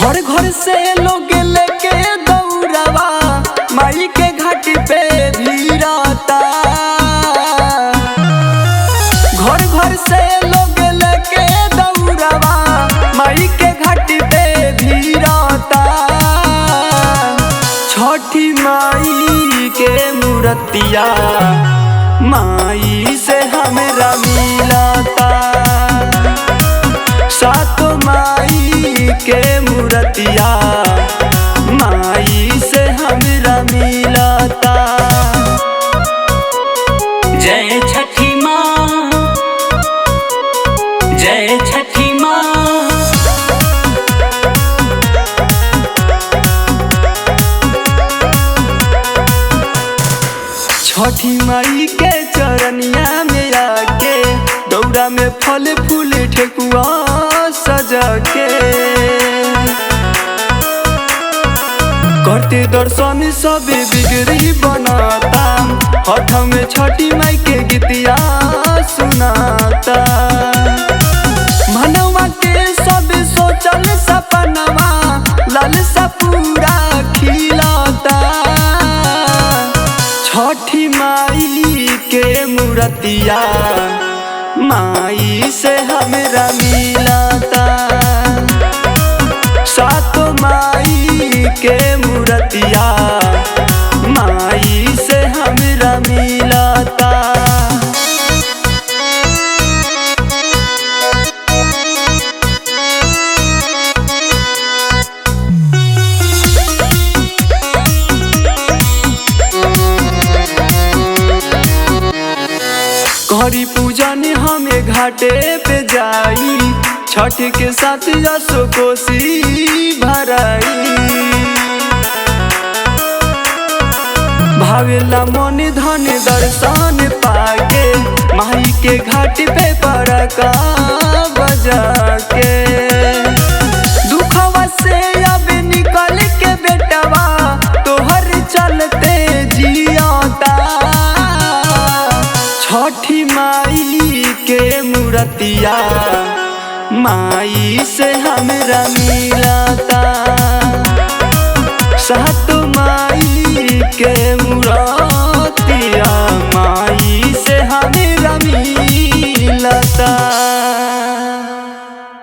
घर घर से लोग लेके दौड़ावा माई के घाटी पे भीड़ता। घर घर से लोग लेके दौड़ावा माई के घाटी पे भीड़ता। छठी माई के मूर्तिया माई से हमरा मिलता। सात माई के मूर्तिया माई से हमरा मिलता। जय छठी माँ, जय छठी माँ। छठी माई के चरनिया में आके दौरा में फल फूल ठेकुआ सजा के करते दर्शन सब बिगड़ी बनाता। हठ में छठी माई के गीतिया सुनाता। मनवा के सब सोचल सपनवा लालसा पूरा खिलाता। छठी माई के मूर्तिया माई से हमरा मिलता। सात माई के मूर्तिया माई से हमरा मिलता। करी पूजन हमें घाटे पे जाई। छठ के साथ जसो कोसी भराई। भावेला मन धन दर्शन पाके माई के घाट पे पड़का बजा के। दुखवा से अब निकल के बेटवा तोहर चलते जियाता। छठी माई के मूर्तिया माई से हमरा मिलता। सात माई के मूर्तिया माई से हमें